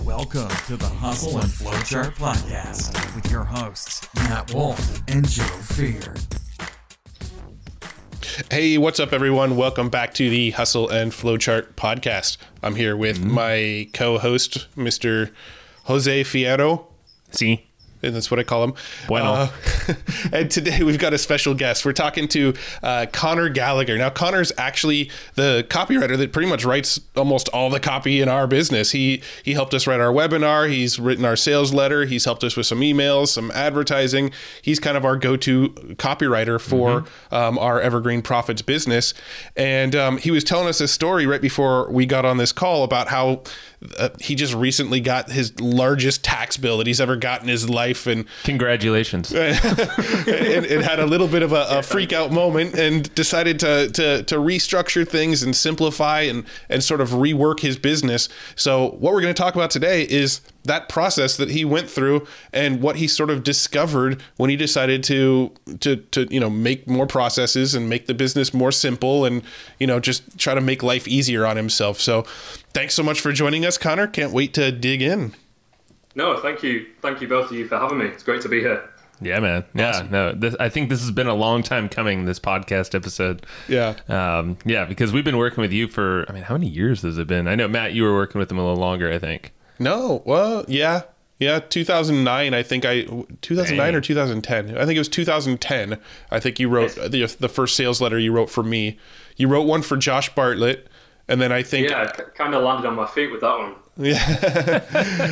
Welcome to the Hustle and Flowchart Podcast with your hosts, Matt Wolf and Joe Fear. Hey, what's up, everyone? Welcome back to the Hustle and Flowchart Podcast. I'm here with my co-host, Mr. Jose Fierro. See? And that's what I call him. Bueno. And today we've got a special guest. We're talking to Connor Gallagher. Now, Connor's actually the copywriter that pretty much writes almost all the copy in our business. He helped us write our webinar. He's written our sales letter. He's helped us with some emails, some advertising. He's kind of our go-to copywriter for our Evergreen Profits business. And he was telling us a story right before we got on this call about how he just recently got his largest tax bill that he's ever got in his life. And congratulations. and had a little bit of a freak out moment and decided to restructure things and simplify and sort of rework his business. So what we're going to talk about today is that process that he went through and what he sort of discovered when he decided to make more processes and make the business more simple and, just try to make life easier on himself. So thanks so much for joining us, Connor. Can't wait to dig in. No, thank you. Thank you both of you for having me. It's great to be here. Yeah, man. Awesome. Yeah, no, I think this has been a long time coming, this podcast episode. Yeah. Because we've been working with you for, how many years has it been? I know, Matt, you were working with him a little longer, I think. No, well, yeah. Yeah, 2009, 2009 or 2010. I think it was 2010. I think you wrote the first sales letter you wrote for me. You wrote one for Josh Bartlett, and then I think... Yeah, kind of landed on my feet with that one. Yeah,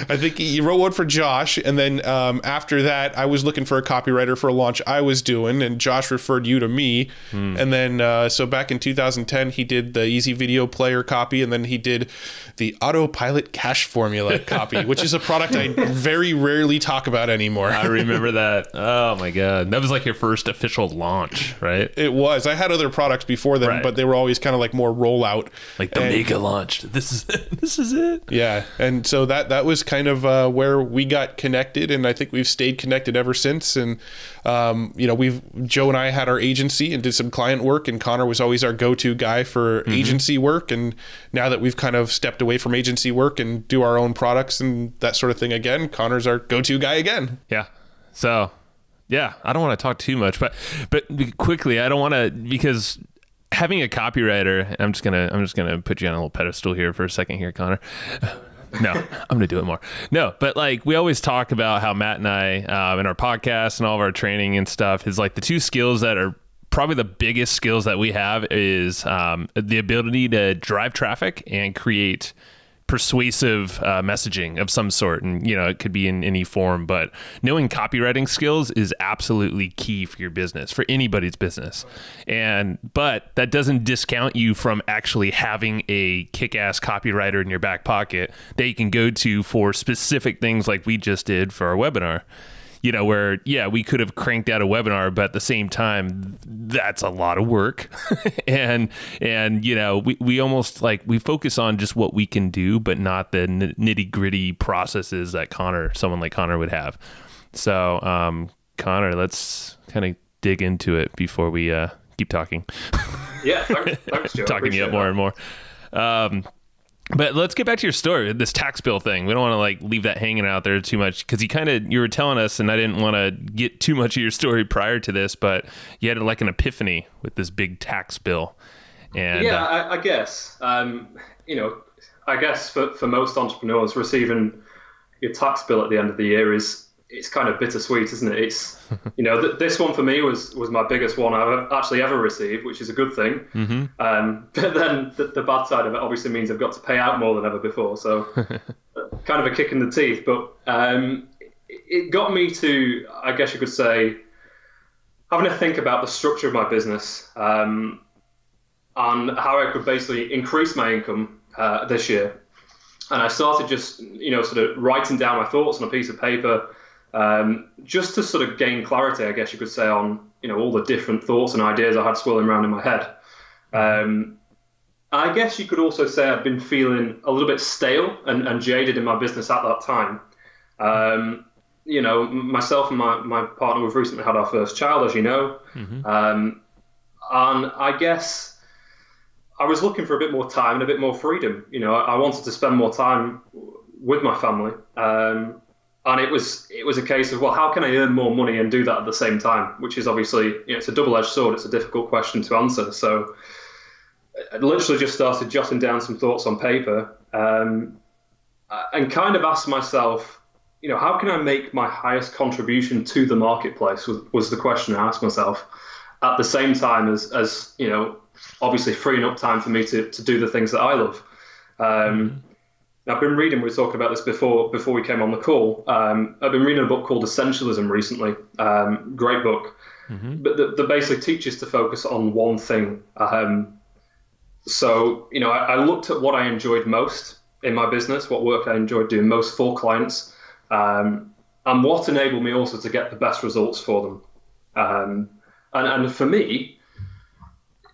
I think you wrote one for Josh, and then after that, I was looking for a copywriter for a launch I was doing, and Josh referred you to me. And then, so back in 2010, he did the Easy Video Player copy, and then he did the Autopilot Cash Formula copy, which is a product I very rarely talk about anymore. I remember that. Oh my God. That was like your first official launch, right? It was. I had other products before then, but they were always kind of like more rollout. Like the mega launch. This is it. Yeah. And so that was kind of where we got connected, and I think we've stayed connected ever since. And Joe and I had our agency and did some client work, and Connor was always our go-to guy for agency work. And now that we've kind of stepped away from agency work and do our own products and that sort of thing again, Connor's our go-to guy again. Yeah. So yeah, I don't want to talk too much, but quickly, I don't want to, because having a copywriter, I'm just gonna put you on a little pedestal here for a second here, Connor. No, I'm going to do it more. No, but like we always talk about how Matt and I, in our podcast and all of our training and stuff, is like the two skills that are probably the biggest skills that we have is the ability to drive traffic and create persuasive messaging of some sort. And, it could be in any form, but knowing copywriting skills is absolutely key for your business, for anybody's business. But that doesn't discount you from actually having a kick-ass copywriter in your back pocket that you can go to for specific things like we just did for our webinar. Where, we could have cranked out a webinar, but at the same time, that's a lot of work. and we almost we focus on just what we can do, but not the nitty gritty processes that someone like Connor would have. So, Connor, let's kind of dig into it before we keep talking. Yeah, thanks, Joe. Talking you up more and more. But let's get back to your story, this tax bill thing. We don't want to leave that hanging out there too much, because you were telling us, and I didn't want to get too much of your story prior to this, but you had an epiphany with this big tax bill. And yeah, I guess, I guess for most entrepreneurs, receiving your tax bill at the end of the year it's kind of bittersweet, isn't it? It's, this one for me was my biggest one I've actually ever received, which is a good thing. But then the bad side of it obviously means I've got to pay out more than ever before. So kind of a kick in the teeth. But it got me to, I guess you could say, having to think about the structure of my business and how I could basically increase my income this year. And I started just, sort of writing down my thoughts on a piece of paper, just to sort of gain clarity, I guess you could say, on all the different thoughts and ideas I had swirling around in my head. I guess you could also say I've been feeling a little bit stale and jaded in my business at that time. Myself and my partner, we've recently had our first child, as you know. And I guess I was looking for a bit more time and a bit more freedom. I wanted to spend more time with my family. And it was a case of, well, how can I earn more money and do that at the same time? Which is obviously, it's a double-edged sword. It's a difficult question to answer. So I literally just started jotting down some thoughts on paper, and kind of asked myself, how can I make my highest contribution to the marketplace was the question I asked myself, at the same time as obviously freeing up time for me to do the things that I love. I've been reading, we were talking about this before we came on the call. I've been reading a book called Essentialism recently. Great book. But that basically teaches to focus on one thing. So, I looked at what I enjoyed most in my business, what work I enjoyed doing most for clients, and what enabled me also to get the best results for them. And for me,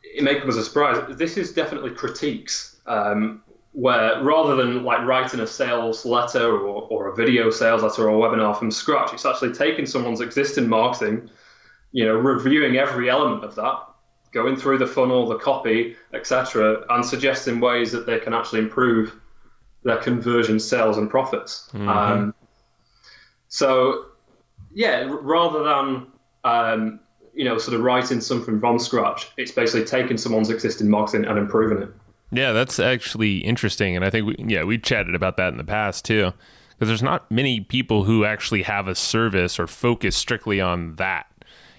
it may come as a surprise, this is definitely critiques. Where rather than like writing a sales letter or a video sales letter or a webinar from scratch, it's actually taking someone's existing marketing, reviewing every element of that, going through the funnel, the copy, etc., and suggesting ways that they can actually improve their conversion, sales, and profits. So, yeah, rather than sort of writing something from scratch, it's basically taking someone's existing marketing and improving it. Yeah, that's actually interesting. And I think we chatted about that in the past too, because there's not many people who actually have a service or focus strictly on that.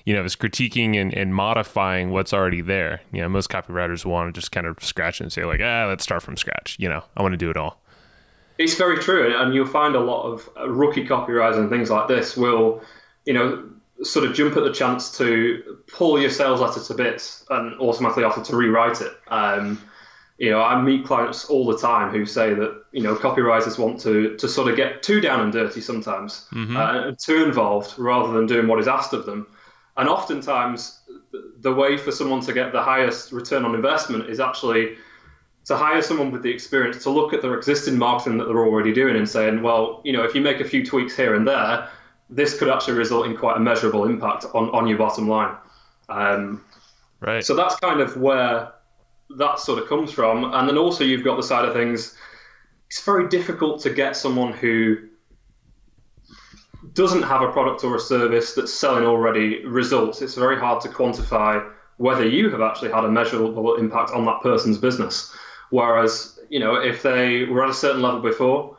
Is critiquing and modifying what's already there. Most copywriters want to just kind of scratch and say like, let's start from scratch. I want to do it all. It's very true. And you'll find a lot of rookie copywriters and things like this will, sort of jump at the chance to pull your sales letter to bits and automatically offer to rewrite it. I meet clients all the time who say that, copywriters want to sort of get too down and dirty sometimes, and too involved rather than doing what is asked of them. And oftentimes the way for someone to get the highest return on investment is actually to hire someone with the experience to look at their existing marketing that they're already doing and saying, well, if you make a few tweaks here and there, this could actually result in quite a measurable impact on your bottom line. Right. So that's kind of where that sort of comes from. And then also you've got the side of things, it's very difficult to get someone who doesn't have a product or a service that's selling already results. It's very hard to quantify whether you have actually had a measurable impact on that person's business. Whereas, if they were at a certain level before,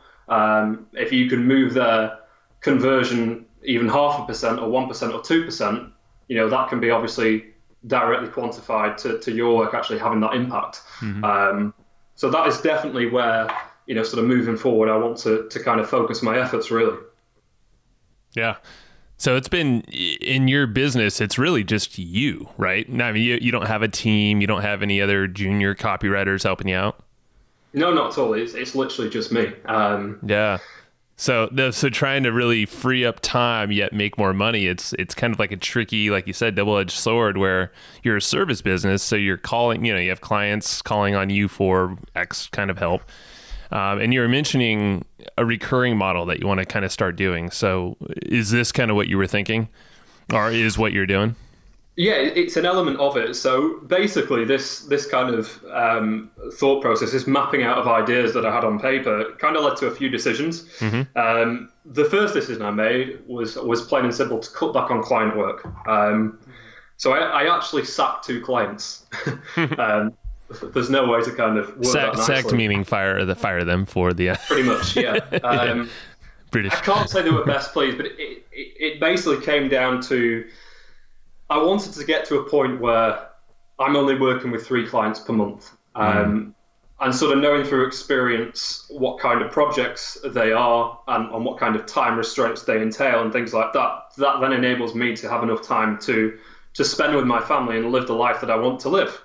if you can move their conversion even 0.5% or 1% or 2%, that can be obviously directly quantified to your work actually having that impact. So that is definitely where, sort of moving forward, I want to kind of focus my efforts really. Yeah. So it's been in your business, it's really just you, right? I mean, you don't have a team, you don't have any other junior copywriters helping you out? No, not at all. It's literally just me. Yeah. So trying to really free up time yet make more money, it's kind of like a tricky, like you said, double-edged sword where you're a service business, so you're calling, you have clients calling on you for X kind of help. And you were mentioning a recurring model that you want to kind of start doing. So is this kind of what you were thinking, or is what you're doing? Yeah, it's an element of it. So basically this kind of thought process, this mapping out of ideas that I had on paper, kind of led to a few decisions. The first decision I made was plain and simple to cut back on client work. So I actually sacked 2 clients. There's no way to kind of work that nicely. Sacked meaning fire them for the... Pretty much, yeah. British. I can't say they were best pleased, but it basically came down to, I wanted to get to a point where I'm only working with 3 clients per month. And sort of knowing through experience what kind of projects they are and what kind of time restraints they entail and things like that, that then enables me to have enough time to spend with my family and live the life that I want to live.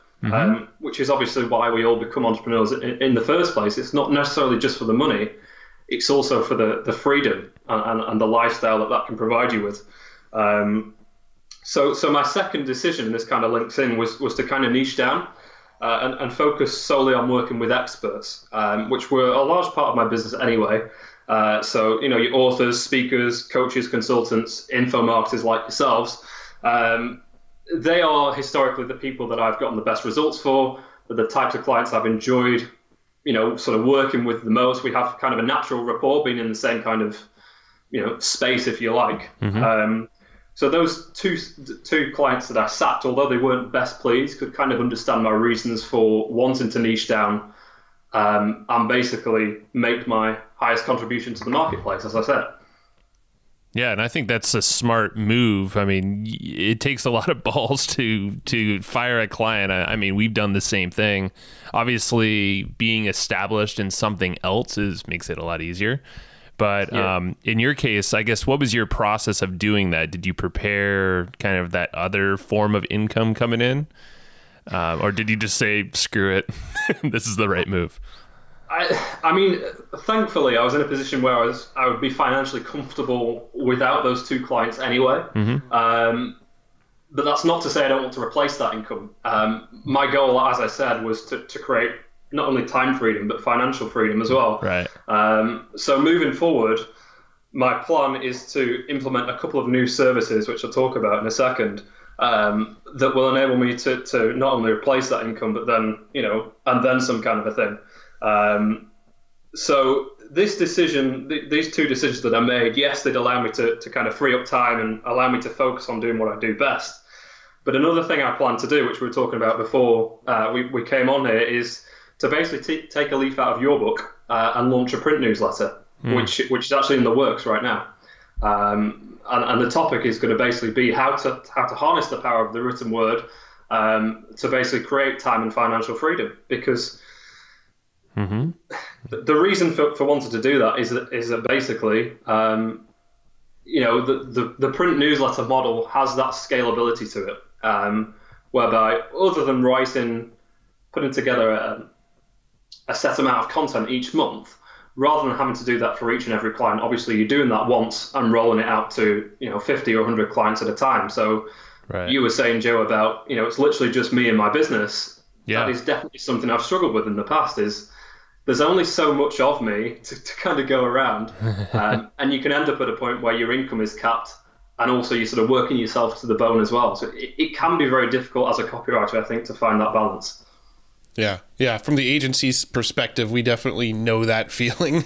Which is obviously why we all become entrepreneurs in the first place. It's not necessarily just for the money, it's also for the freedom and the lifestyle that can provide you with. So my second decision, and this kind of links in, was to kind of niche down and focus solely on working with experts, which were a large part of my business anyway. So, your authors, speakers, coaches, consultants, info marketers like yourselves, they are historically the people that I've gotten the best results for, the types of clients I've enjoyed sort of working with the most. We have kind of a natural rapport, being in the same kind of, space, if you like. So those two clients that I sacked, although they weren't best pleased, could kind of understand my reasons for wanting to niche down and basically make my highest contribution to the marketplace, as I said. Yeah, and I think that's a smart move. I mean, it takes a lot of balls to fire a client. I mean, we've done the same thing. Obviously, being established in something else makes it a lot easier. But in your case, I guess, what was your process of doing that? Did you prepare kind of that other form of income coming in? Or did you just say, screw it, this is the right move? I mean, thankfully, I was in a position where I would be financially comfortable without those two clients anyway. But that's not to say I don't want to replace that income. My goal, as I said, was to create not only time freedom, but financial freedom as well. Right. So moving forward, my plan is to implement a couple of new services, which I'll talk about in a second, that will enable me to not only replace that income, but then, and then some kind of a thing. So this decision, these two decisions that I made, yes, they'd allow me to kind of free up time and allow me to focus on doing what I do best. But another thing I plan to do, which we were talking about before we came on here, is to basically take a leaf out of your book and launch a print newsletter, which is actually in the works right now. And the topic is going to basically be how to harness the power of the written word to basically create time and financial freedom. Because the reason for wanting to do that is that basically, the print newsletter model has that scalability to it, whereby other than putting together a set amount of content each month, rather than having to do that for each and every client, obviously you're doing that once and rolling it out to 50 or 100 clients at a time. So you were saying, Joe, about it's literally just me and my business. Yeah. That is definitely something I've struggled with in the past. Is there's only so much of me to kind of go around, and you can end up at a point where your income is capped, and also you're sort of working yourself to the bone as well. So it can be very difficult as a copywriter, I think, to find that balance. Yeah. From the agency's perspective, we definitely know that feeling.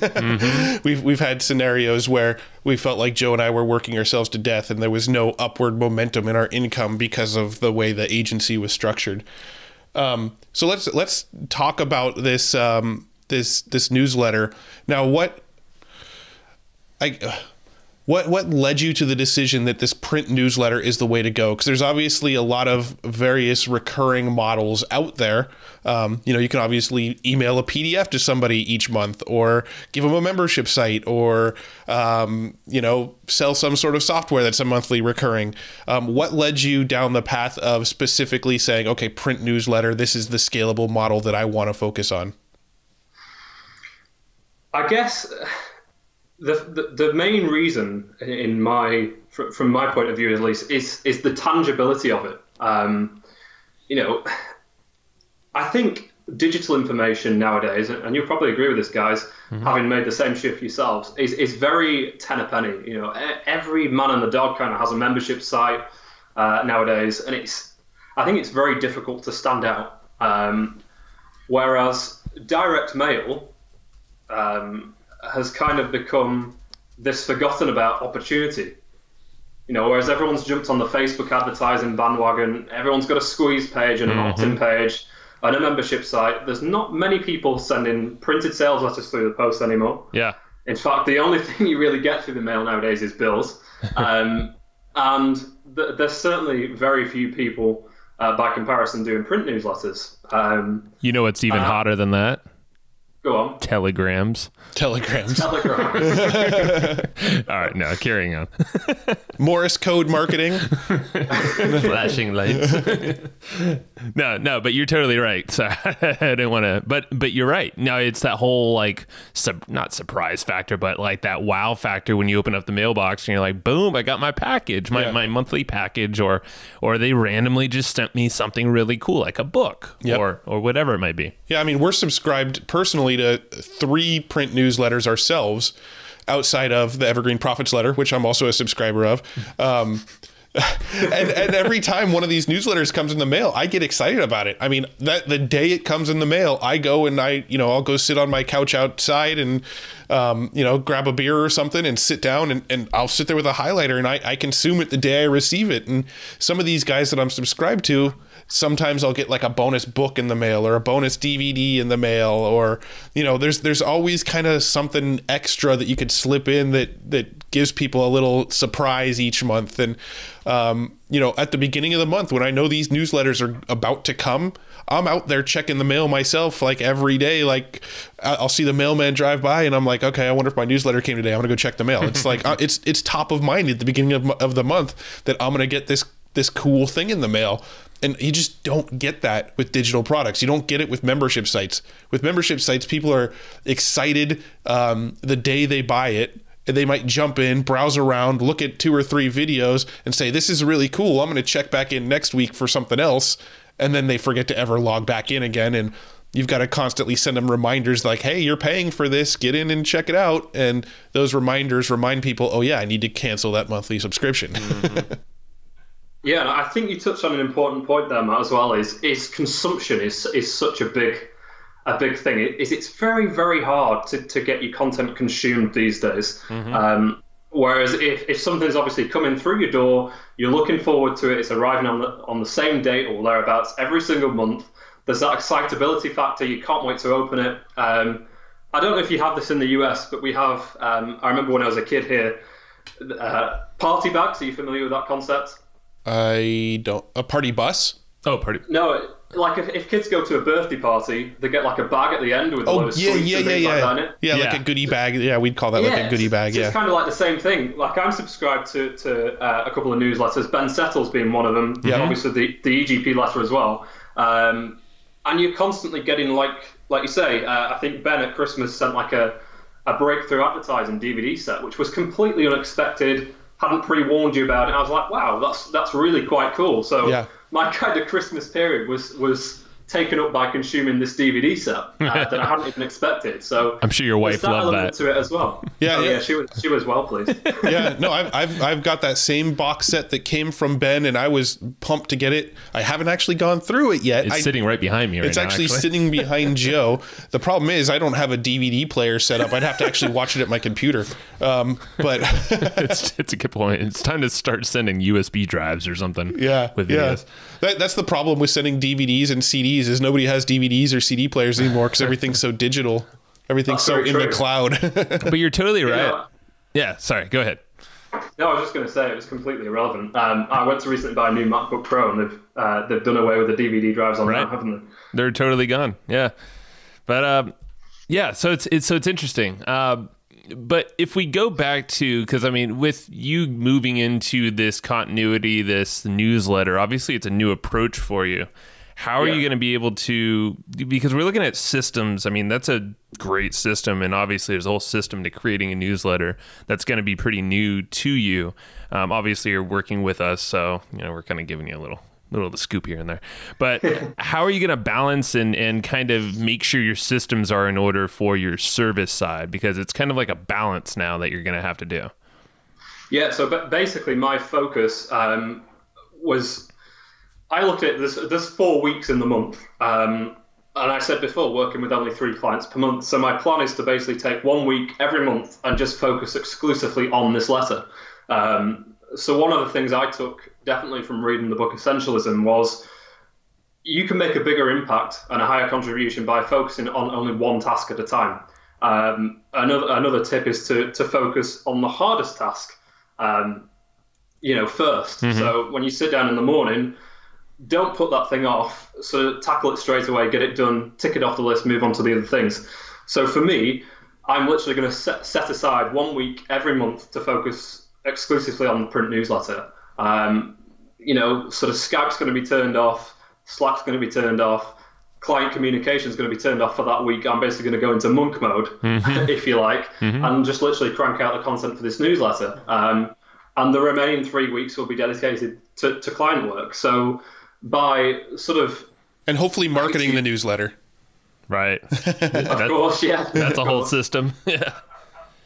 We've had scenarios where we felt like Joe and I were working ourselves to death, and there was no upward momentum in our income because of the way the agency was structured. So let's talk about this this newsletter. Now, what led you to the decision that this print newsletter is the way to go? Because there's obviously a lot of various recurring models out there. You can obviously email a PDF to somebody each month, or give them a membership site, or sell some sort of software that's a monthly recurring. What led you down the path of specifically saying, okay, print newsletter, this is the scalable model that I want to focus on? I guess the main reason, from my point of view at least, is the tangibility of it. I think digital information nowadays, and you'll probably agree with this, guys, having made the same shift yourselves, is very ten a penny. Every man and the dog kind of has a membership site nowadays, and I think it's very difficult to stand out. Whereas direct mail has kind of become this forgotten about opportunity. Whereas everyone's jumped on the Facebook advertising bandwagon, everyone's got a squeeze page and an opt-in page and a membership site. There's not many people sending printed sales letters through the post anymore. Yeah. In fact, the only thing you really get through the mail nowadays is bills. And there's certainly very few people, by comparison, doing print newsletters. What's even hotter than that? Go on. Telegrams. All right, no, carrying on. Morse code marketing. Flashing lights. No, but you're totally right. So I didn't want to, but you're right. No, it's that whole not surprise factor, but like that wow factor when you open up the mailbox and you're like, boom, I got my package, my monthly package, or they randomly just sent me something really cool, like a book or whatever it might be. Yeah, I mean, we're subscribed personally to 3 print newsletters ourselves outside of the Evergreen Profits letter, which I'm also a subscriber of. and every time one of these newsletters comes in the mail, I get excited about it. I mean, that the day it comes in the mail, I go and I'll go sit on my couch outside and, grab a beer or something and sit down and I'll sit there with a highlighter and I consume it the day I receive it. And some of these guys that I'm subscribed to, sometimes I'll get like a bonus book in the mail or a bonus DVD in the mail, or, there's always kind of something extra that you could slip in that gives people a little surprise each month. And, at the beginning of the month, when I know these newsletters are about to come, I'm out there checking the mail myself, like every day. Like I'll see the mailman drive by and I'm like, okay, I wonder if my newsletter came today. I'm gonna go check the mail. It's like, it's top of mind at the beginning of the month that I'm gonna get this cool thing in the mail. And you just don't get that with digital products. You don't get it with membership sites. With membership sites, people are excited the day they buy it. And they might jump in, browse around, look at 2 or 3 videos and say, this is really cool. I'm going to check back in next week for something else. And then they forget to ever log back in again. And you've got to constantly send them reminders like, hey, you're paying for this. Get in and check it out. And those reminders remind people, oh, yeah, I need to cancel that monthly subscription. Mm-hmm. Yeah, I think you touched on an important point there, Matt, as well, is consumption is such a big thing. It's very, very hard to get your content consumed these days. Mm-hmm. Whereas if something's obviously coming through your door, you're looking forward to it, it's arriving on the same date or thereabouts every single month, there's that excitability factor, you can't wait to open it. I don't know if you have this in the US, but we have, I remember when I was a kid here, party bags. Are you familiar with that concept? I don't. A party bus? Oh, party. No, like if kids go to a birthday party, they get like a bag at the end with a load of sweets and things like that in it. Yeah, like a goodie bag. Yeah, we'd call that like a goodie bag. It's kind of like the same thing. Like I'm subscribed to a couple of newsletters, Ben Settle's being one of them. Yeah. Obviously the EGP letter as well. And you're constantly getting like you say. I think Ben at Christmas sent like a breakthrough advertising DVD set, which was completely unexpected. Hadn't pre-warned you about it. I was like, wow, that's really quite cool. So my kind of Christmas period was taken up by consuming this DVD set that I hadn't even expected. So I'm sure your wife loved that to it as well. Yeah, she was well pleased. Yeah, no, I've got that same box set that came from Ben, and I was pumped to get it. I haven't actually gone through it yet. It's sitting right behind me. It's actually sitting behind Joe. The problem is I don't have a DVD player set up. I'd have to actually watch it at my computer. But it's a good point. It's time to start sending USB drives or something. Yeah, with videos. That's the problem with sending DVDs and CDs is nobody has DVDs or CD players anymore because everything's so digital. Everything's That's so in the cloud. But you're totally right. Yeah, sorry, go ahead. No, I was just going to say it was completely irrelevant. I went to recently buy a new MacBook Pro, and they've done away with the DVD drives on now, haven't they? They're totally gone. Yeah, but so it's interesting. But if we go back to, because I mean, with you moving into this continuity, this newsletter, obviously it's a new approach for you. How are you going to be able to, because we're looking at systems. I mean, that's a great system. And obviously there's a whole system to creating a newsletter that's going to be pretty new to you. Obviously you're working with us. So, we're kind of giving you a little of the scoop here and there. But how are you going to balance and kind of make sure your systems are in order for your service side? Because it's kind of like a balance now that you're going to have to do. Yeah. So basically my focus was, I looked at this, there's 4 weeks in the month. And I said before, working with only 3 clients per month. So my plan is to basically take 1 week every month and just focus exclusively on this letter. So one of the things I took definitely from reading the book Essentialism was you can make a bigger impact and a higher contribution by focusing on only one task at a time. Another tip is to focus on the hardest task, first. Mm-hmm. So when you sit down in the morning, don't put that thing off. So tackle it straight away, get it done, tick it off the list, move on to the other things. So for me, I'm literally going to set aside 1 week every month to focus exclusively on the print newsletter. Sort of Skype's going to be turned off, Slack's going to be turned off, client communication is going to be turned off for that week. I'm basically going to go into monk mode, if you like, and just literally crank out the content for this newsletter. And the remaining 3 weeks will be dedicated to client work. So by sort of... And hopefully marketing the newsletter. Right. Of course, yeah. That's a whole system. Yeah.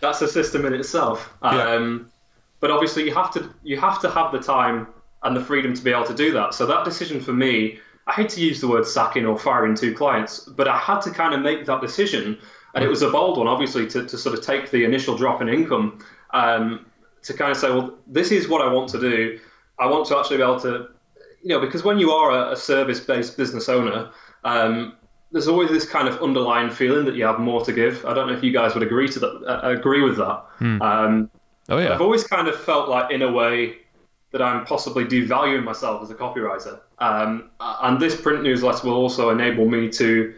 That's a system in itself. But obviously you have to have the time and the freedom to be able to do that. So that decision for me, I hate to use the word sacking or firing 2 clients, but I had to kind of make that decision. And it was a bold one, obviously, to sort of take the initial drop in income, to kind of say, well, this is what I want to do. I want to actually be able to, because when you are a service-based business owner, there's always this kind of underlying feeling that you have more to give. I don't know if you guys would agree with that. Oh yeah. I've always kind of felt like, in a way, that I'm possibly devaluing myself as a copywriter. And this print newsletter will also enable me to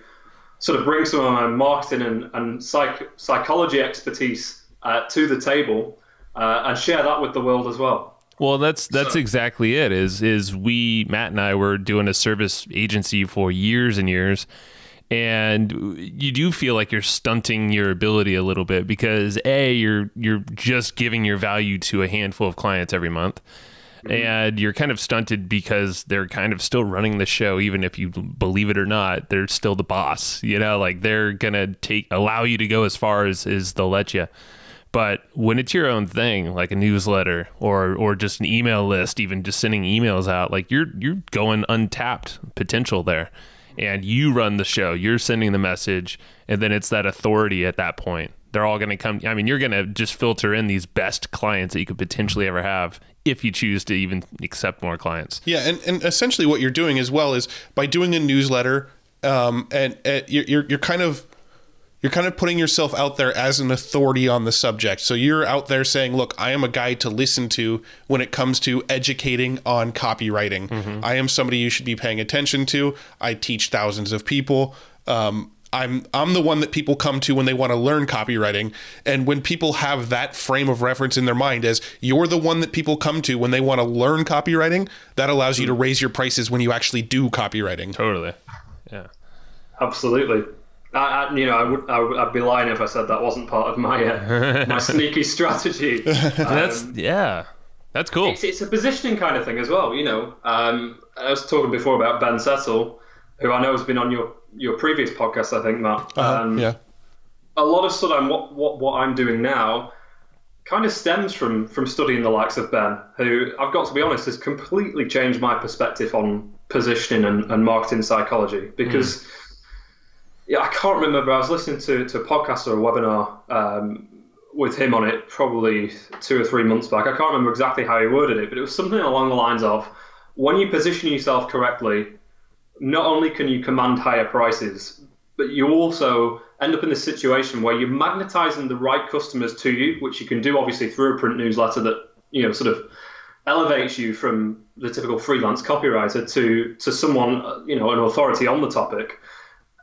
sort of bring some of my marketing and psychology expertise to the table, and share that with the world as well. Well, that's exactly it. Is Matt and I were doing a service agency for years and years, and you do feel like you're stunting your ability a little bit because you're just giving your value to a handful of clients every month. And you're kind of stunted because they're kind of still running the show, even if you believe it or not. They're still the boss, like they're gonna allow you to go as far as they'll let you. But when it's your own thing, like a newsletter or just an email list, even just sending emails out, like you're going untapped potential there, and you run the show. You're sending the message, and then it's that authority at that point. They're all going to come. I mean, you're going to just filter in these best clients that you could potentially ever have if you choose to even accept more clients. Yeah, and essentially what you're doing as well is by doing a newsletter, and you're kind of putting yourself out there as an authority on the subject. So you're out there saying, look, I am a guy to listen to when it comes to educating on copywriting. Mm-hmm. I am somebody you should be paying attention to. I teach thousands of people. I'm the one that people come to when they want to learn copywriting. And when people have that frame of reference in their mind as you're the one that people come to when they want to learn copywriting, that allows you to raise your prices when you actually do copywriting. Totally. Yeah. Absolutely. I'd be lying if I said that wasn't part of my my sneaky strategy. That's cool. It's a positioning kind of thing as well. I was talking before about Ben Settle, who I know has been on your previous podcast, I think, Matt. Yeah. A lot of sort of what I'm doing now kind of stems from studying the likes of Ben, who I've got to be honest has completely changed my perspective on positioning and marketing psychology because. Yeah, I can't remember. I was listening to a podcast or a webinar with him on it probably 2 or 3 months back. I can't remember exactly how he worded it, but it was something along the lines of, when you position yourself correctly, not only can you command higher prices, but you also end up in this situation where you're magnetizing the right customers to you, which you can do obviously through a print newsletter that, sort of elevates you from the typical freelance copywriter to someone, an authority on the topic.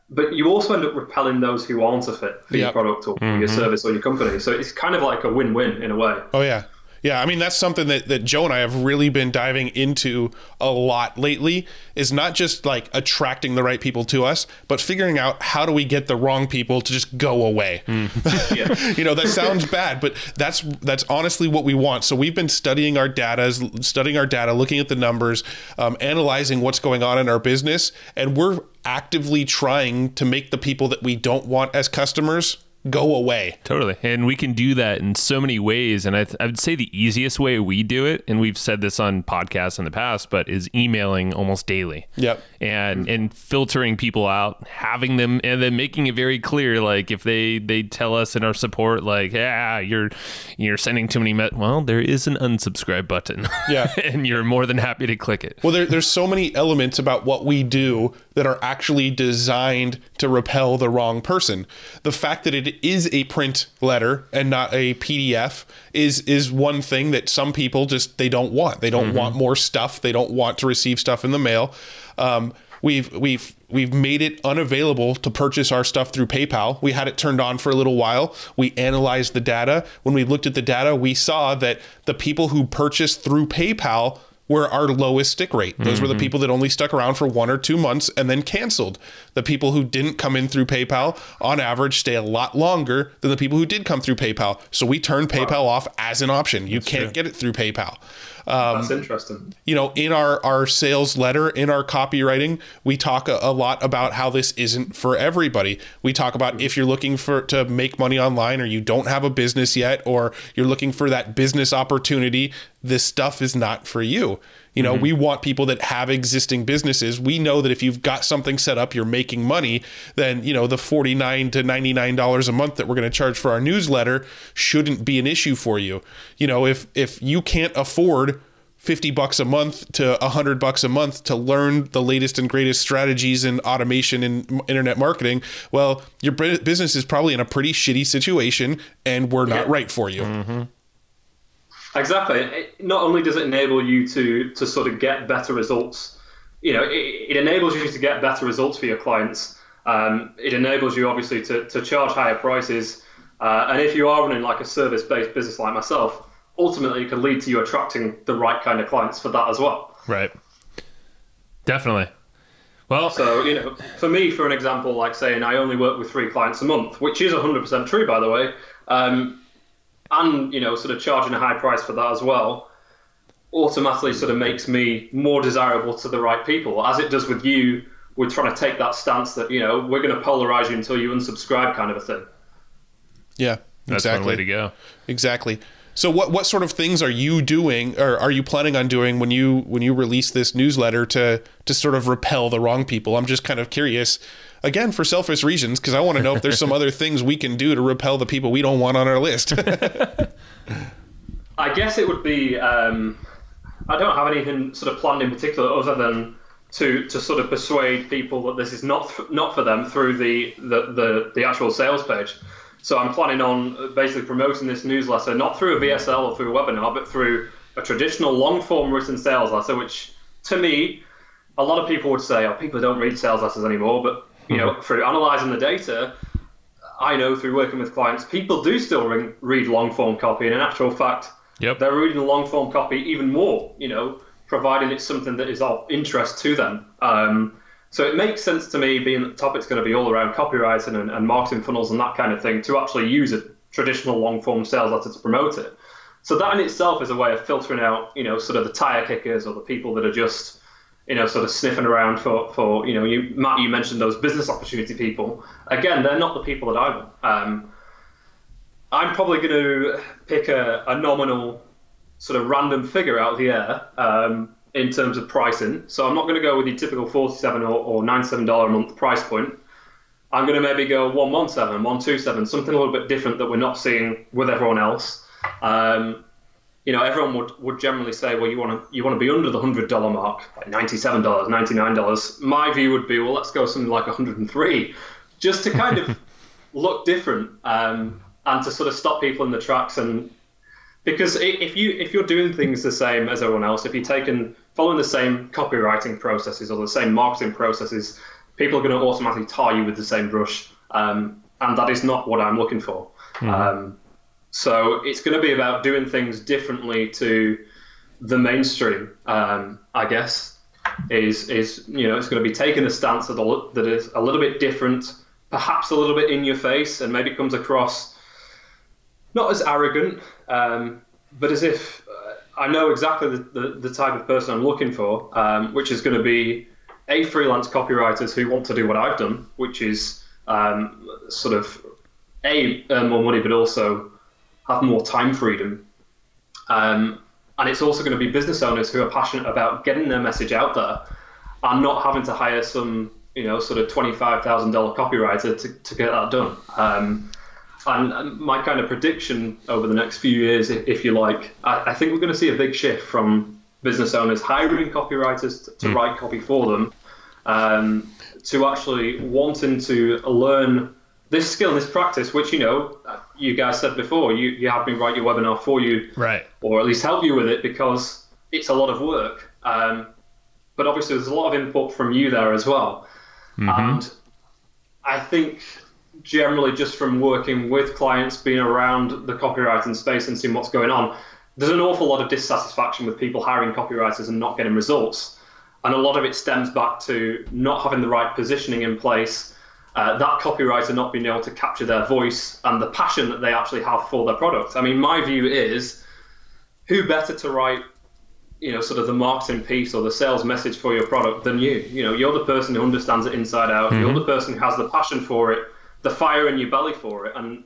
But you also end up repelling those who aren't a fit for your product or your service or your company. So it's kind of like a win-win in a way. Oh, yeah. Yeah, I mean, that's something that Joe and I have really been diving into a lot lately, is not just like attracting the right people to us, but figuring out how do we get the wrong people to just go away. That sounds bad, but that's honestly what we want. So we've been studying our data, looking at the numbers, analyzing what's going on in our business, and we're actively trying to make the people that we don't want as customers go away. Totally. And we can do that in so many ways. And I would say the easiest way we do it, and we've said this on podcasts in the past, but is emailing almost daily. Yep. And filtering people out, having them, and then making it very clear, like if they tell us in our support, like, you're sending too many well, there is an unsubscribe button. Yeah. And you're more than happy to click it. Well, there's so many elements about what we do that are actually designed to repel the wrong person. The fact that it is a print letter and not a PDF is one thing that some people just, they don't want. They don't want more stuff. They don't want to receive stuff in the mail. We've made it unavailable to purchase our stuff through PayPal. We had it turned on for a little while. We analyzed the data. When we looked at the data, we saw that the people who purchased through PayPal were our lowest stick rate. Those were the people that only stuck around for 1 or 2 months and then canceled. The people who didn't come in through PayPal, on average, stay a lot longer than the people who did come through PayPal. So we turned PayPal off as an option. You can't get it through PayPal. That's interesting. In our sales letter, in our copywriting, we talk a lot about how this isn't for everybody. We talk about if you're looking to make money online, or you don't have a business yet, or you're looking for that business opportunity, this stuff is not for you. You know, we want people that have existing businesses. We know that if you've got something set up, you're making money, then, you know, the $49 to $99 a month that we're going to charge for our newsletter shouldn't be an issue for you. You know, if you can't afford $50 a month to $100 a month to learn the latest and greatest strategies in automation and internet marketing, well, your business is probably in a pretty shitty situation and we're not right for you. Exactly. Not only does it enable you to sort of get better results, you know, it enables you to get better results for your clients. It enables you obviously to charge higher prices. And if you are running like a service-based business like myself, ultimately it can lead to you attracting the right kind of clients for that as well. Right. Definitely. Well, so, you know, for me, for an example, like saying I only work with 3 clients a month, which is 100% true, by the way, and, you know, sort of charging a high price for that as well, automatically sort of makes me more desirable to the right people, as it does with you. We're trying to take that stance that, you know, we're going to polarize you until you unsubscribe kind of a thing. Yeah, that's exactly. one way to go. Exactly. So what sort of things are you doing, or are you planning on doing when you release this newsletter to sort of repel the wrong people? I'm just kind of curious, again, for selfish reasons, because I want to know if there's some other things we can do to repel the people we don't want on our list. I guess it would be, I don't have anything sort of planned in particular other than to sort of persuade people that this is not for them through the actual sales page. So I'm planning on basically promoting this newsletter, not through a VSL or through a webinar, but through a traditional long-form written sales letter, which to me, a lot of people would say, oh, people don't read sales letters anymore. But, you know, through analyzing the data, I know through working with clients, people do still read long-form copy. And in actual fact, they're reading long-form copy even more, you know, providing it's something that is of interest to them. So it makes sense to me, being that the topic's going to be all around copywriting and marketing funnels and that kind of thing, to actually use a traditional long-form sales letter to promote it. So that in itself is a way of filtering out, you know, sort of the tire kickers or the people that are just, you know, sort of sniffing around for you know, Matt, you mentioned those business opportunity people. Again, they're not the people that I want. I'm probably going to pick a nominal sort of random figure out of the air, in terms of pricing. So I'm not going to go with your typical $47 or $97 a month price point. I'm going to maybe go $117, $127, something a little bit different that we're not seeing with everyone else. You know, everyone would generally say, well, you want to be under the $100 mark, like $97, $99. My view would be, well, let's go something like $103, just to kind of look different, and to sort of stop people in the tracks. And because if you're doing things the same as everyone else, if you're following the same copywriting processes or the same marketing processes, people are going to automatically tar you with the same brush, and that is not what I'm looking for. So it's going to be about doing things differently to the mainstream. I guess is you know, it's going to be taking a stance that is a little bit different, perhaps a little bit in your face, and maybe comes across not as arrogant, but as if I know exactly the type of person I'm looking for, which is going to be freelance copywriters who want to do what I've done, which is sort of earn more money, but also have more time freedom. And it's also going to be business owners who are passionate about getting their message out there and not having to hire some, you know, sort of $25,000 copywriter to get that done. And my kind of prediction over the next few years, if you like, I think we're going to see a big shift from business owners hiring copywriters to write copy for them, to actually wanting to learn this skill and this practice, which, you know, you guys said before, you have me write your webinar for you, right, or at least help you with it, because it's a lot of work. But obviously there's a lot of input from you there as well. And I think generally just from working with clients, being around the copywriting space and seeing what's going on, there's an awful lot of dissatisfaction with people hiring copywriters and not getting results. And a lot of it stems back to not having the right positioning in place, that copywriter not being able to capture their voice and the passion that they actually have for their product. I mean, my view is, who better to write, you know, sort of the marketing piece or the sales message for your product than you? You know, you're the person who understands it inside out. You're the person who has the passion for it, the fire in your belly for it. And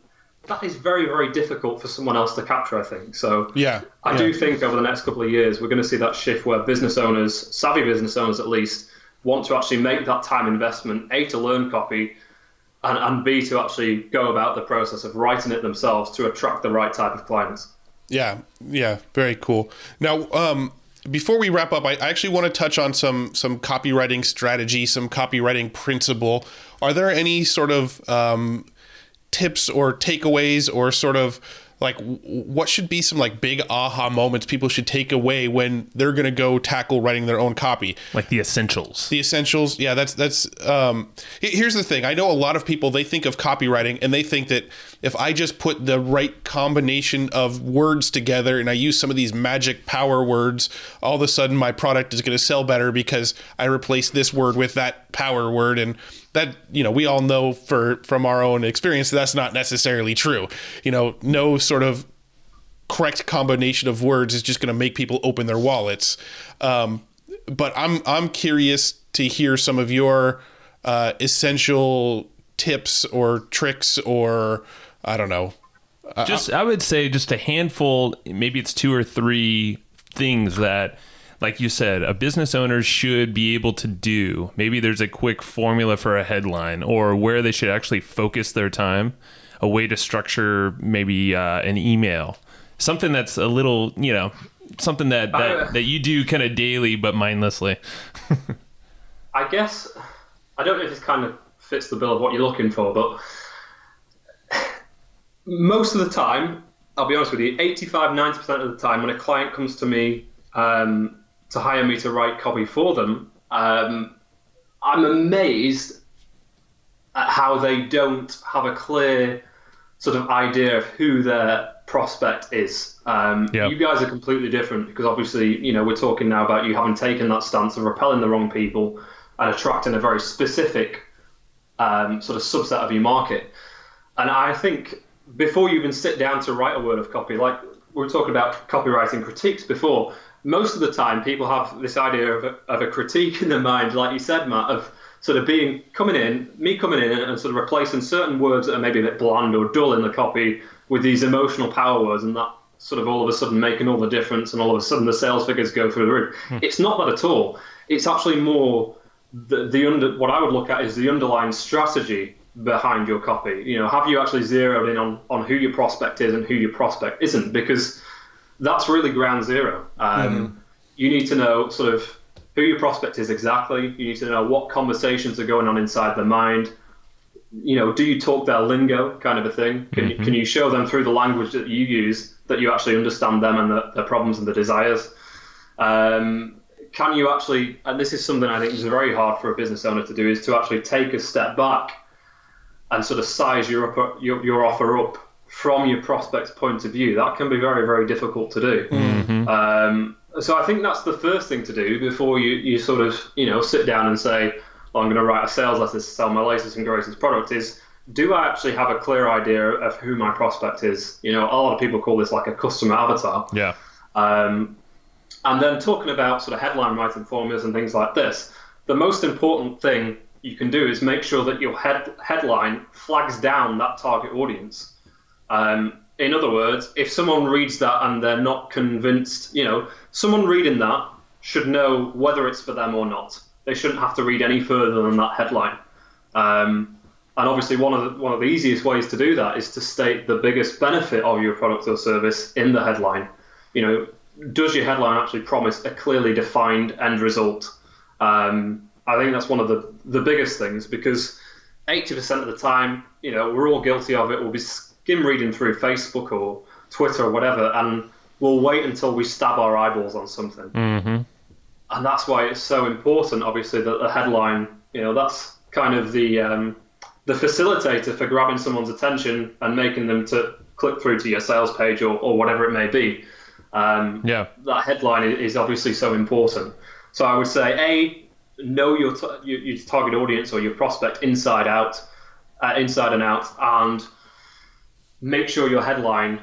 that is very, very difficult for someone else to capture, I think. So Yeah. I do think over the next couple of years, we're going to see that shift where business owners, savvy business owners at least, want to actually make that time investment, A, to learn copy, and B, to actually go about the process of writing it themselves to attract the right type of clients. Yeah, very cool. Now, before we wrap up, I actually want to touch on some copywriting strategy, some copywriting principle. Are there any sort of tips or takeaways, or sort of like what should be some like big aha moments people should take away when they're going to go tackle writing their own copy? Like the essentials. The essentials. Yeah, that's here's the thing. I know a lot of people, they think of copywriting and they think that if I just put the right combination of words together and I use some of these magic power words, all of a sudden my product is going to sell better because I replace this word with that power word. And that, we all know from our own experience, that's not necessarily true. No sort of correct combination of words is just going to make people open their wallets. But I'm curious to hear some of your essential tips or tricks, or I don't know. I would say just a handful, maybe it's 2 or 3 things that, like you said, a business owner should be able to do. Maybe there's a quick formula for a headline, or where they should actually focus their time, a way to structure maybe an email, something that's a little, something that you do kind of daily but mindlessly. I guess, I don't know if this kind of fits the bill of what you're looking for, but most of the time, I'll be honest with you, 85-90% of the time when a client comes to me to hire me to write copy for them, I'm amazed at how they don't have a clear sort of idea of who their prospect is. You guys are completely different, because obviously, we're talking now about you having taken that stance of repelling the wrong people and attracting a very specific sort of subset of your market. And I think before you even sit down to write a word of copy, like we were talking about copywriting critiques before, most of the time people have this idea of a critique in their mind, like you said, Matt, of sort of coming in and sort of replacing certain words that are maybe a bit bland or dull in the copy with these emotional power words, and that sort of all of a sudden making all the difference, and all of a sudden the sales figures go through the roof. It's not that at all. It's actually more what I would look at is the underlying strategy behind your copy. Have you actually zeroed in on who your prospect is and who your prospect isn't? Because that's really ground zero. You need to know sort of who your prospect is exactly. You need to know what conversations are going on inside their mind. Do you talk their lingo, kind of a thing? Can you show them through the language that you use that you actually understand them and their problems and their desires? Can you actually, and this is something I think is very hard for a business owner to do, is to actually take a step back and sort of size your offer up from your prospect's point of view. That can be very, very difficult to do. So I think that's the first thing to do before you sort of, sit down and say, well, I'm going to write a sales letter to sell my latest and greatest product, is, do I actually have a clear idea of who my prospect is? A lot of people call this like a customer avatar. Yeah. And then talking about sort of headline writing formulas and things like this, the most important thing you can do is make sure that your headline flags down that target audience. In other words, if someone reads that and they're not convinced, someone reading that should know whether it's for them or not. They shouldn't have to read any further than that headline. And obviously, one of the easiest ways to do that is to state the biggest benefit of your product or service in the headline. Does your headline actually promise a clearly defined end result? I think that's one of the biggest things, because 80% of the time, we're all guilty of it. We'll be skim reading through Facebook or Twitter or whatever, and we'll wait until we stab our eyeballs on something. And that's why it's so important, obviously, that the headline, that's kind of the facilitator for grabbing someone's attention and making them to click through to your sales page or whatever it may be. That headline is obviously so important. So I would say, know your target audience or your prospect inside and out, and make sure your headline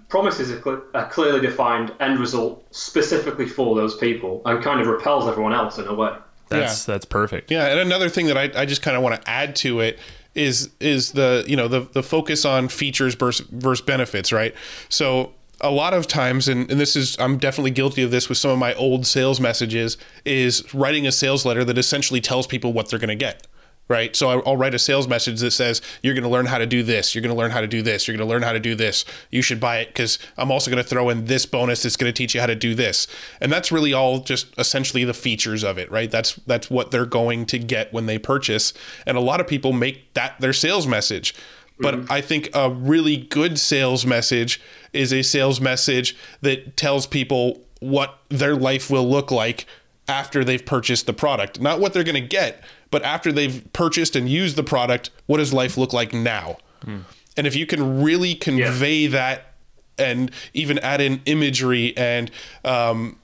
promises a clearly defined end result specifically for those people, and kind of repels everyone else in a way. That's perfect. Yeah, and another thing that I just kind of want to add to it is the, you know, the focus on features versus benefits, right? So a lot of times, and this is, I'm definitely guilty of this with some of my old sales messages, is writing a sales letter that essentially tells people what they're going to get, right? So I'll write a sales message that says, you're going to learn how to do this. You're going to learn how to do this. You're going to learn how to do this. You should buy it because I'm also going to throw in this bonus that's going to teach you how to do this. And that's really all just essentially the features of it, right? That's what they're going to get when they purchase. And a lot of people make that their sales message. But I think a really good sales message is a sales message that tells people what their life will look like after they've purchased the product. Not what they're going to get, but after they've purchased and used the product, what does life look like now? And if you can really convey that and even add in imagery and,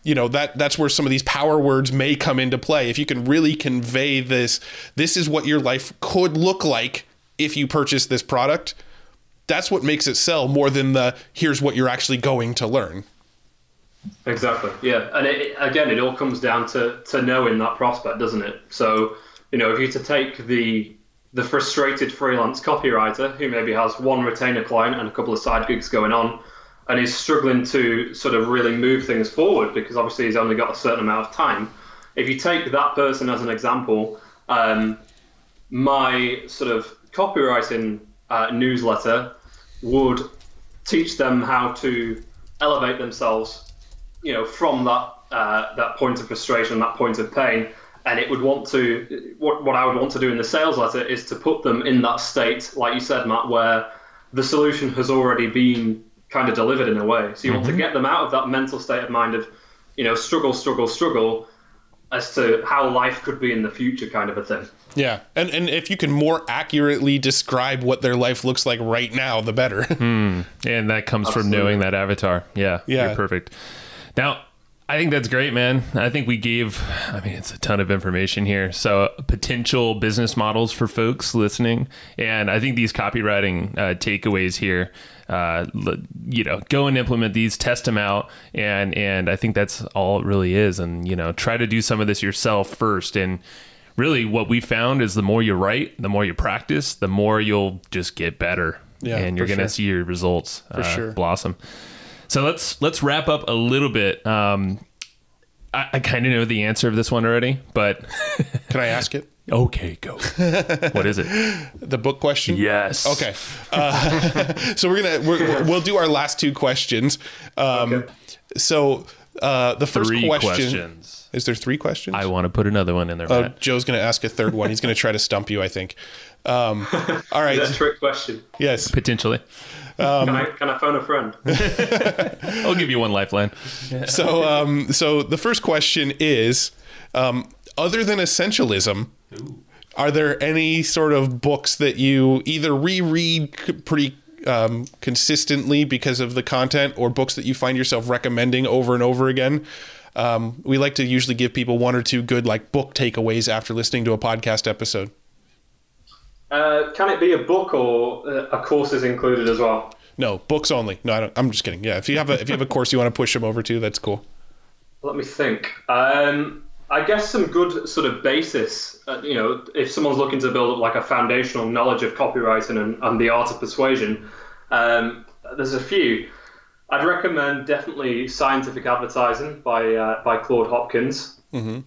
you know, that's where some of these power words may come into play. If you can really convey this is what your life could look like if you purchase this product, that's what makes it sell more than here's what you're actually going to learn. Exactly. Yeah. And it all comes down to knowing that prospect, doesn't it? So, you know, if you to take the frustrated freelance copywriter who maybe has one retainer client and a couple of side gigs going on, and is struggling to sort of really move things forward because obviously he's only got a certain amount of time. If you take that person as an example, my sort of copywriting newsletter would teach them how to elevate themselves, you know, from that point of frustration, that point of pain. And it would want to, what I would want to do in the sales letter is to put them in that state, like you said, Matt, where the solution has already been kind of delivered in a way. So you want to get them out of that mental state of mind of, you know, struggle as to how life could be in the future kind of a thing. Yeah. And if you can more accurately describe what their life looks like right now, the better. And that comes from knowing that avatar. Yeah. You're perfect. Now, I think that's great, man. I think we gave, it's a ton of information here. So potential business models for folks listening. And I think these copywriting takeaways here, you know, go and implement these, test them out. And I think that's all it really is. And, you know, try to do some of this yourself first. And really what we found is the more you write, the more you practice, the more you'll just get better. Yeah, and you're going to see your results blossom. So let's wrap up a little bit. I kind of know the answer of this one already, but can I ask it? Okay, go. What is it? The book question? Yes. Okay. So we'll do our last two questions. Okay. So the first question. Is there 3 questions? I want to put another one in there. Oh, Joe's going to ask a third one. He's going to try to stump you, I think. All right. That's a trick question. Yes. Potentially. Can I phone a friend? I'll give you one lifeline. So the first question is, other than Essentialism, are there any sort of books that you either reread pretty consistently because of the content, or books that you find yourself recommending over and over again? We like to usually give people 1 or 2 good book takeaways after listening to a podcast episode. Can it be a book, or a course is included as well? No, books only. No, I don't, I'm just kidding. Yeah, if you have a course you want to push them over to, that's cool. Let me think. I guess some good sort of basis. You know, if someone's looking to build up like a foundational knowledge of copywriting and the art of persuasion, there's a few. I'd recommend definitely Scientific Advertising by Claude Hopkins. Mm-hmm.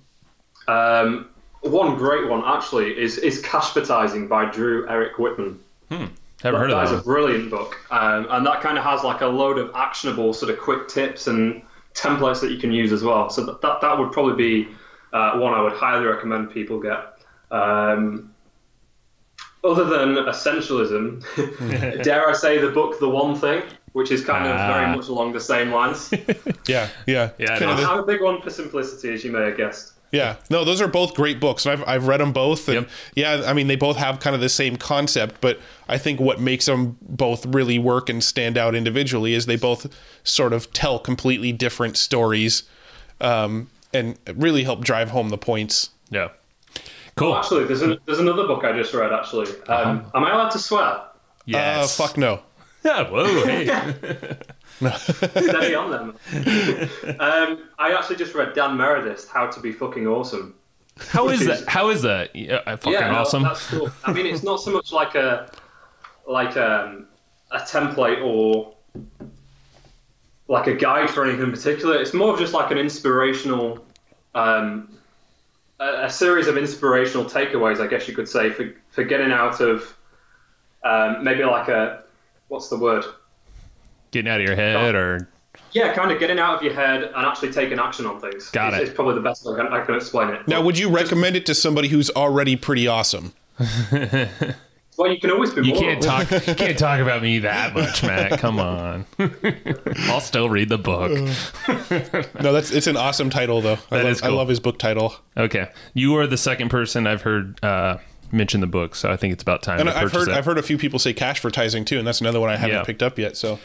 One great one actually is Cashvertising by Drew Eric Whitman. Haven't heard of that. That's a brilliant book, and that kind of has like a load of actionable sort of quick tips and templates that you can use as well. So that would probably be one I would highly recommend people get. Other than Essentialism, dare I say the book The One Thing, which is kind of very much along the same lines. Yeah. I'm a big one for simplicity, as you may have guessed. Yeah, no, those are both great books. I've read them both, and they both have kind of the same concept, but I think what makes them both really work and stand out individually is they both sort of tell completely different stories, and really help drive home the points. Yeah, cool. Oh, actually, there's another book I just read. Actually, am I allowed to swear? Yes. Fuck no. Yeah. Whoa. Hey. Steady on them. I actually just read Dan Meredith's How to Be Fucking Awesome. How is that? How is that? Yeah, fucking awesome. That's cool. I mean, it's not so much like a template or like a guide for anything in particular. It's more of just like an inspirational, a series of inspirational takeaways, I guess you could say, for getting out of maybe like what's the word? Getting out of your head, or yeah, kind of getting out of your head and actually taking action on things. Got it. It's probably the best way I can explain it. Now, would you recommend it to somebody who's already pretty awesome? Well, you can always be more. You can't talk about me that much, Matt. Come on. I'll still read the book. No, it's an awesome title, though. Cool. I love his book title. Okay, you are the second person I've heard mention the book, so I think it's about time. And to purchase I've heard a few people say cash advertising too, and that's another one I haven't picked up yet. So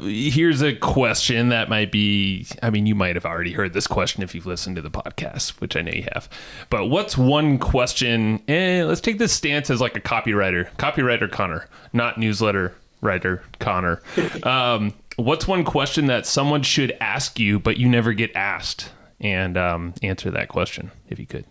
here's a question that might be. I mean, you might have already heard this question if you've listened to the podcast, which I know you have. But what's one question? Let's take this stance as like a copywriter Connor, not newsletter writer Connor. What's one question that someone should ask you but you never get asked? And answer that question if you could.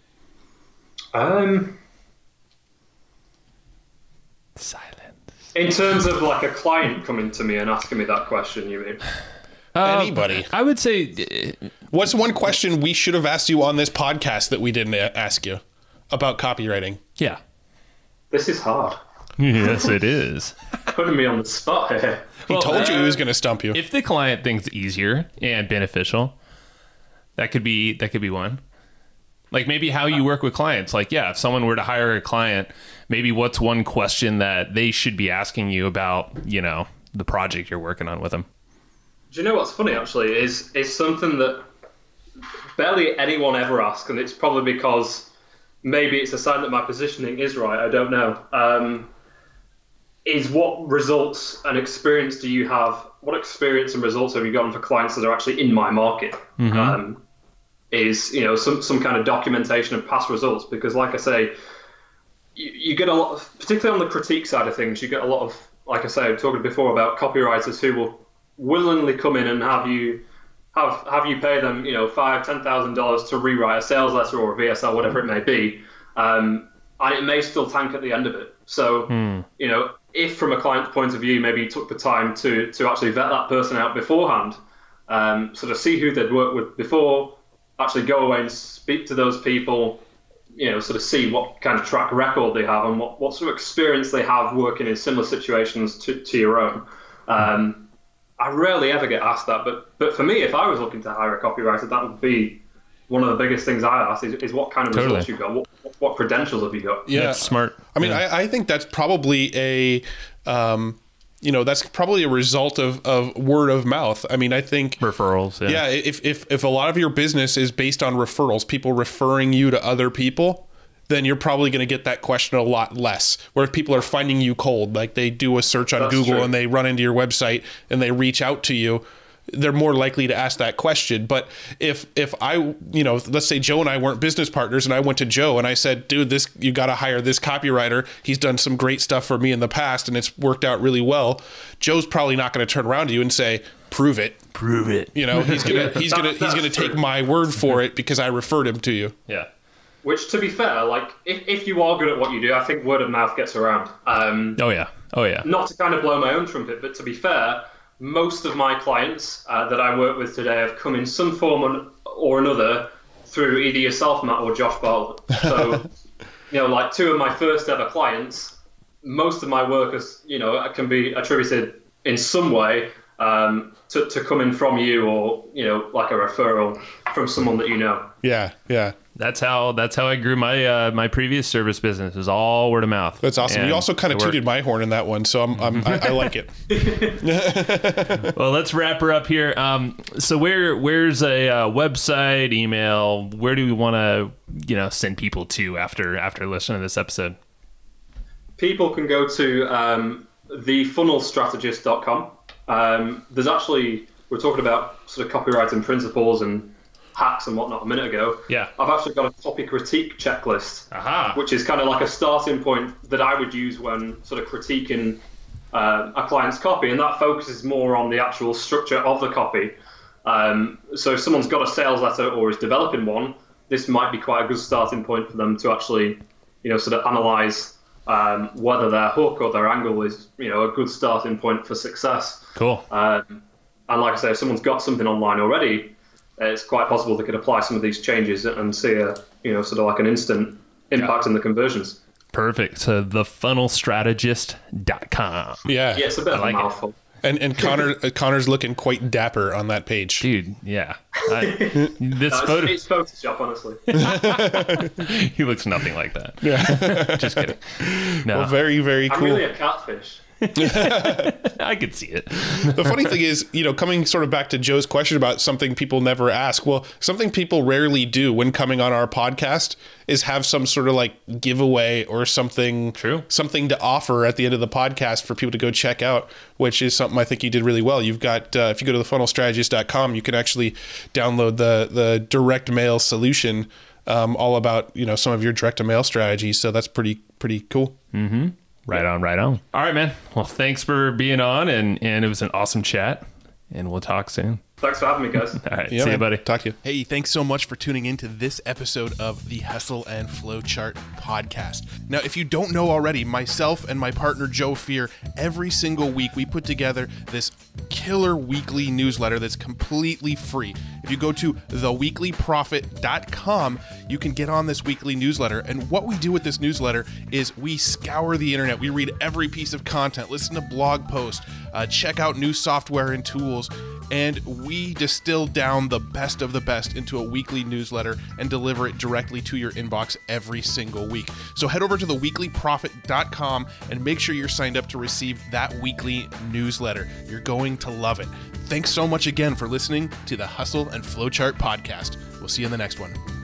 Silence. In terms of like a client coming to me and asking me that question, you mean? Anybody. I would say... What's one question we should have asked you on this podcast that we didn't ask you about copywriting? Yeah. This is hard. Yes, it is. Putting me on the spot here. He told you he was going to stump you. If the client thinks easier and beneficial, that could be one. Like maybe how you work with clients. Like, yeah, if someone were to hire a client, maybe what's one question that they should be asking you about, the project you're working on with them? Do you know what's funny, actually, is something that barely anyone ever asks, and it's probably because maybe it's a sign that my positioning is right, I don't know, is what results and experience do you have, what experience and results have you gotten for clients that are actually in my market? Mm-hmm. Is some kind of documentation of past results, because like I say, you get a lot of, particularly on the critique side of things, you get a lot of, like I say, I was talking before about copywriters who will willingly come in and have you pay them $5,000-$10,000 to rewrite a sales letter or a VSL, whatever it may be, and it may still tank at the end of it. So if from a client's point of view, maybe you took the time to actually vet that person out beforehand, sort of see who they'd worked with before, actually go away and speak to those people, sort of see what kind of track record they have and what sort of experience they have working in similar situations to your own. I rarely ever get asked that, but for me, if I was looking to hire a copywriter, that would be one of the biggest things I ask is what kind of results you've got, what credentials have you got? Yeah, that's smart. I mean, I think that's probably that's probably a result of word of mouth. I mean, I think referrals. Yeah. If a lot of your business is based on referrals, people referring you to other people, then you're probably going to get that question a lot less. Where if people are finding you cold, like they do a search on Google and they run into your website and they reach out to you, they're more likely to ask that question. But if I, let's say Joe and I weren't business partners and I went to Joe and I said, dude, you got to hire this copywriter. He's done some great stuff for me in the past and it's worked out really well. Joe's probably not going to turn around to you and say, prove it. He's going to take my word for it because I referred him to you. Yeah. Which, to be fair, like if you are good at what you do, I think word of mouth gets around. Oh yeah. Not to kind of blow my own trumpet, but to be fair, most of my clients that I work with today have come in some form or another through either yourself, Matt, or Josh Bartlett. So, like two of my first ever clients, most of my work can be attributed in some way to coming from you or, like a referral from someone that you know. Yeah. That's how I grew my my previous service business. Is all word of mouth. That's awesome. You also kind of tooted my horn in that one, so I like it. Well, let's wrap her up here. So where's a website, email? Where do we want to send people to after listening to this episode? People can go to thefunnelstrategist.com. There's actually, we're talking about sort of copywriting principles and hacks and whatnot a minute ago. Yeah. I've actually got a copy critique checklist, which is kind of like a starting point that I would use when sort of critiquing a client's copy, and that focuses more on the actual structure of the copy. So if someone's got a sales letter or is developing one, this might be quite a good starting point for them to actually, sort of analyze whether their hook or their angle is, a good starting point for success. Cool. And like I say, if someone's got something online already, it's quite possible they could apply some of these changes and see a, sort of like an instant impact in the conversions. Perfect. So thefunnelstrategist.com. Yeah. Yeah, it's a bit of a mouthful. And Connor's looking quite dapper on that page. Dude, yeah. It's Photoshop, honestly. He looks nothing like that. Yeah. Just kidding. No. Well, very, very cool. I'm really a catfish. I could see it. The funny thing is, coming sort of back to Joe's question about something people never ask. Well, something people rarely do when coming on our podcast is have some sort of like giveaway or something to offer at the end of the podcast for people to go check out, which is something I think you did really well. You've got, if you go to thefunnelstrategist.com, you can actually download the direct mail solution, all about, some of your direct to mail strategies. So that's pretty cool. Mm-hmm. Right on. All right, man. Well, thanks for being on, and it was an awesome chat, and we'll talk soon. Thanks for having me, guys. All right. Yeah, see you, man. buddy. Talk to you. Hey, thanks so much for tuning into this episode of the Hustle and Flowchart podcast. Now, if you don't know already, myself and my partner, Joe Fear, every single week we put together this killer weekly newsletter that's completely free. If you go to theweeklyprofit.com, you can get on this weekly newsletter. And what we do with this newsletter is we scour the internet. We read every piece of content, listen to blog posts, check out new software and tools, and we distill down the best of the best into a weekly newsletter and deliver it directly to your inbox every single week. So head over to theweeklyprofit.com and make sure you're signed up to receive that weekly newsletter. You're going to love it. Thanks so much again for listening to the Hustle and Flowchart podcast. We'll see you in the next one.